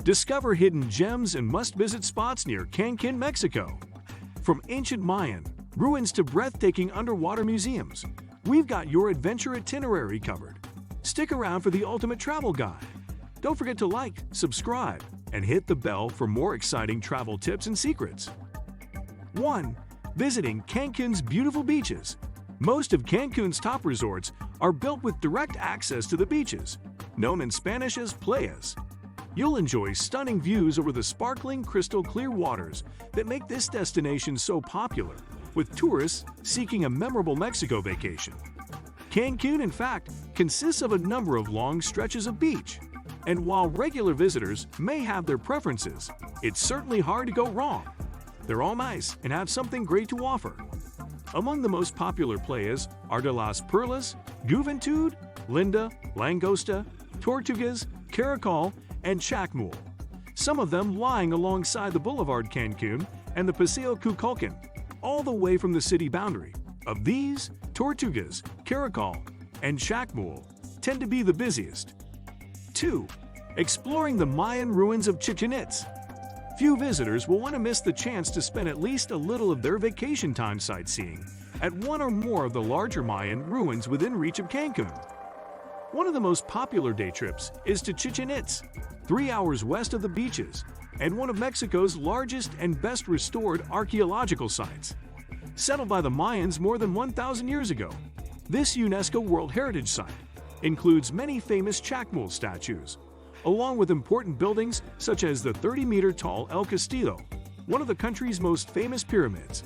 Discover hidden gems and must-visit spots near Cancun, Mexico. From ancient Mayan ruins to breathtaking underwater museums, we've got your adventure itinerary covered. Stick around for the ultimate travel guide. Don't forget to like, subscribe, and hit the bell for more exciting travel tips and secrets. 1. Visiting Cancun's beautiful beaches. Most of Cancun's top resorts are built with direct access to the beaches, known in Spanish as playas. You'll enjoy stunning views over the sparkling, crystal-clear waters that make this destination so popular, with tourists seeking a memorable Mexico vacation. Cancun, in fact, consists of a number of long stretches of beach. And while regular visitors may have their preferences, it's certainly hard to go wrong. They're all nice and have something great to offer. Among the most popular playas are De las Perlas, Juventud, Linda, Langosta, Tortugas, Caracol, and Chacmul, some of them lying alongside the Boulevard Cancun and the Paseo Cuculcan, all the way from the city boundary. Of these, Tortugas, Caracol, and Chacmul tend to be the busiest. 2. Exploring the Mayan ruins of Chichen Itza. Few visitors will want to miss the chance to spend at least a little of their vacation time sightseeing at one or more of the larger Mayan ruins within reach of Cancun. One of the most popular day trips is to Chichen Itza, 3 hours west of the beaches, and one of Mexico's largest and best restored archaeological sites. Settled by the Mayans more than 1,000 years ago, this UNESCO World Heritage Site includes many famous Chacmul statues, along with important buildings such as the 30-meter-tall El Castillo, one of the country's most famous pyramids.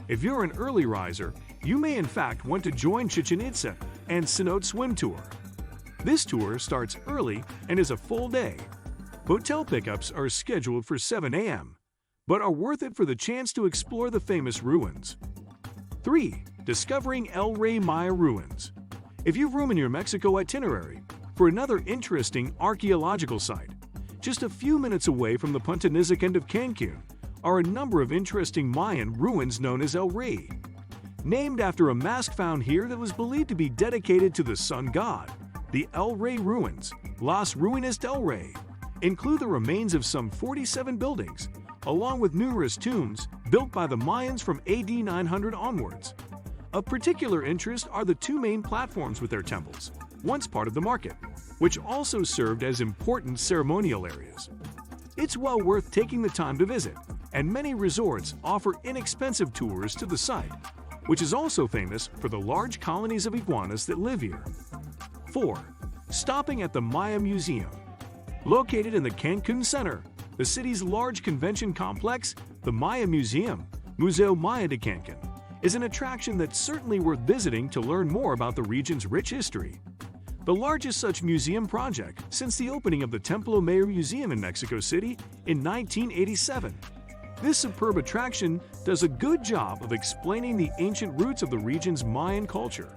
If you're an early riser, you may in fact want to join Chichen Itza and Cenote Swim Tour. This tour starts early and is a full day. Hotel pickups are scheduled for 7 a.m., but are worth it for the chance to explore the famous ruins. 3. Discovering El Rey Maya Ruins. If you room in your Mexico itinerary for another interesting archaeological site, just a few minutes away from the Punta Nizac of Cancun are a number of interesting Mayan ruins known as El Rey. Named after a mask found here that was believed to be dedicated to the sun god, the El Rey ruins, Las Ruinas del Rey, include the remains of some 47 buildings, along with numerous tombs built by the Mayans from AD 900 onwards. Of particular interest are the two main platforms with their temples, once part of the market, which also served as important ceremonial areas. It's well worth taking the time to visit, and many resorts offer inexpensive tours to the site, which is also famous for the large colonies of iguanas that live here. 4. Stopping at the Maya Museum. Located in the Cancun Center, the city's large convention complex, the Maya Museum, Museo Maya de Cancun, is an attraction that's certainly worth visiting to learn more about the region's rich history. The largest such museum project since the opening of the Templo Mayor Museum in Mexico City in 1987. This superb attraction does a good job of explaining the ancient roots of the region's Mayan culture,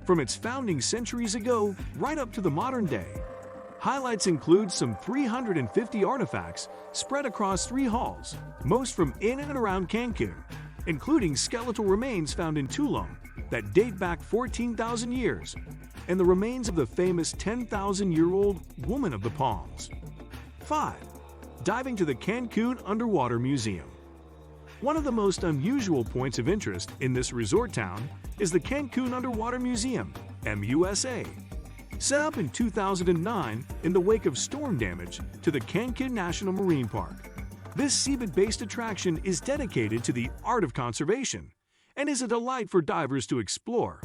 from its founding centuries ago right up to the modern day. Highlights include some 350 artifacts spread across 3 halls, most from in and around Cancun, including skeletal remains found in Tulum that date back 14,000 years, and the remains of the famous 10,000-year-old Woman of the Palms. 5. Diving to the Cancun Underwater Museum. One of the most unusual points of interest in this resort town is the Cancun Underwater Museum, MUSA. Set up in 2009 in the wake of storm damage to the Cancun National Marine Park, this seabed-based attraction is dedicated to the art of conservation and is a delight for divers to explore.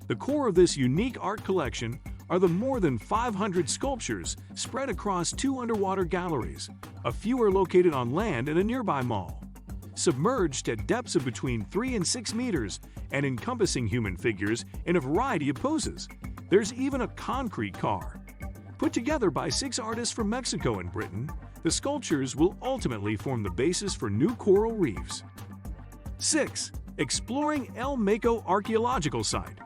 The core of this unique art collection are the more than 500 sculptures spread across 2 underwater galleries. A few are located on land in a nearby mall. Submerged at depths of between 3 and 6 meters and encompassing human figures in a variety of poses, there's even a concrete car. Put together by 6 artists from Mexico and Britain, the sculptures will ultimately form the basis for new coral reefs. 6. Exploring El Maco Archaeological Site.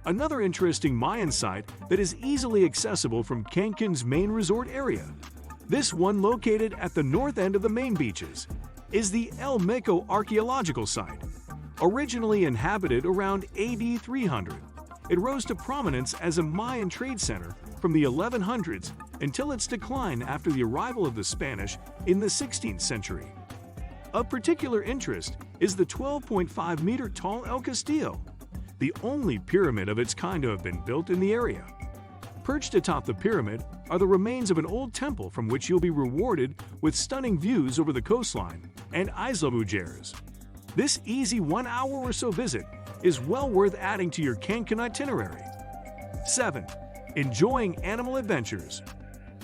Another interesting Mayan site that is easily accessible from Cancun's main resort area. This one located at the north end of the main beaches is the El Maco Archaeological Site. Originally inhabited around AD 300, it rose to prominence as a Mayan trade center from the 1100s until its decline after the arrival of the Spanish in the 16th century. Of particular interest is the 12.5-meter tall El Castillo, the only pyramid of its kind to have been built in the area. Perched atop the pyramid are the remains of an old temple from which you'll be rewarded with stunning views over the coastline and Isla Mujeres. This easy 1 hour or so visit is well worth adding to your Cancun itinerary. 7. Enjoying animal adventures.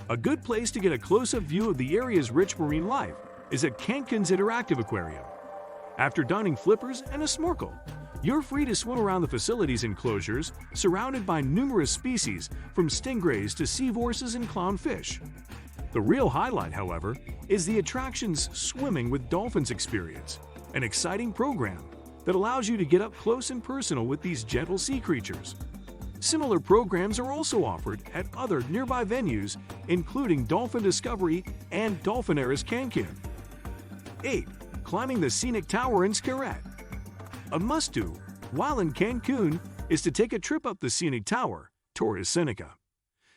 A good place to get a close-up view of the area's rich marine life is at Cancun's Interactive Aquarium. After donning flippers and a snorkel, you're free to swim around the facility's enclosures, surrounded by numerous species from stingrays to seahorses and clownfish. The real highlight, however, is the attraction's Swimming with Dolphins experience, an exciting program that allows you to get up close and personal with these gentle sea creatures. Similar programs are also offered at other nearby venues, including Dolphin Discovery and Dolphinaris Cancun. 8. Climbing the scenic tower in Xcaret. A must-do while in Cancun is to take a trip up the scenic tower, Torres Seneca.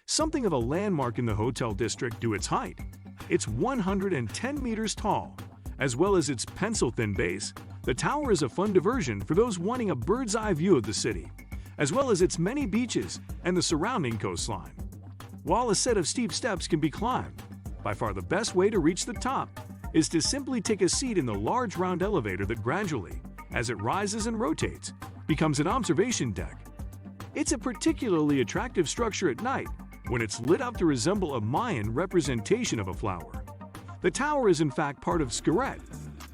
Something of a landmark in the hotel district due to its height. It's 110 meters tall. As well as its pencil-thin base, the tower is a fun diversion for those wanting a bird's-eye view of the city, as well as its many beaches and the surrounding coastline. While a set of steep steps can be climbed, by far the best way to reach the top is to simply take a seat in the large round elevator that gradually, as it rises and rotates, becomes an observation deck. It's a particularly attractive structure at night when it's lit up to resemble a Mayan representation of a flower. The tower is in fact part of Xcaret,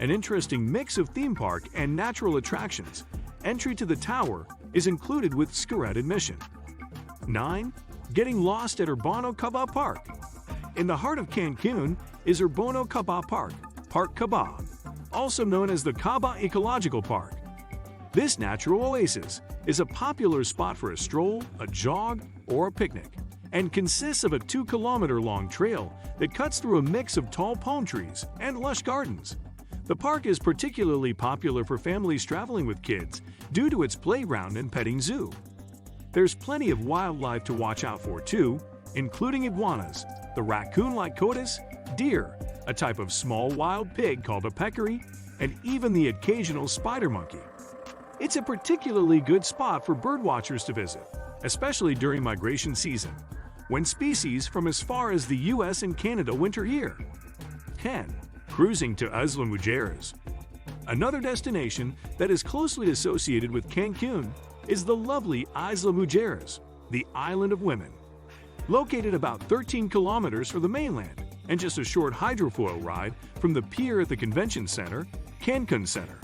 an interesting mix of theme park and natural attractions. Entry to the tower is included with Xcaret admission. 9. Getting lost at Urbano Caba Park. In the heart of Cancun is Urbano Caba Park, Park Caba, also known as the Caba Ecological Park. This natural oasis is a popular spot for a stroll, a jog, or a picnic, and consists of a 2-kilometer-long trail that cuts through a mix of tall palm trees and lush gardens. The park is particularly popular for families traveling with kids due to its playground and petting zoo. There's plenty of wildlife to watch out for too, including iguanas, the raccoon-like coatis, deer, a type of small wild pig called a peccary, and even the occasional spider monkey. It's a particularly good spot for birdwatchers to visit, especially during migration season, when species from as far as the US and Canada winter here. 10. Cruising to Isla Mujeres. Another destination that is closely associated with Cancun is the lovely Isla Mujeres, the Island of Women. Located about 13 kilometers from the mainland and just a short hydrofoil ride from the pier at the Convention Center, Cancun Center.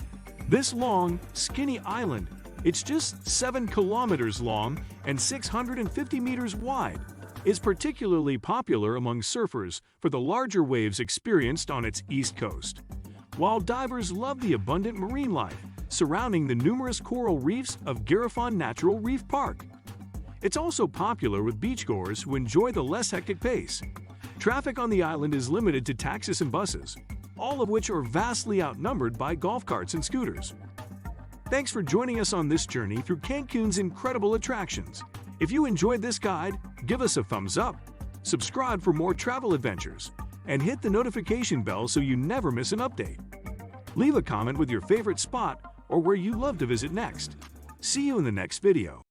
This long, skinny island, it's just 7 kilometers long and 650 meters wide, is particularly popular among surfers for the larger waves experienced on its east coast, while divers love the abundant marine life surrounding the numerous coral reefs of Garifon Natural Reef Park. It's also popular with beachgoers who enjoy the less hectic pace. Traffic on the island is limited to taxis and buses, all of which are vastly outnumbered by golf carts and scooters. Thanks for joining us on this journey through Cancun's incredible attractions. If you enjoyed this guide, give us a thumbs up, subscribe for more travel adventures, and hit the notification bell so you never miss an update. Leave a comment with your favorite spot or where you love to visit next. See you in the next video.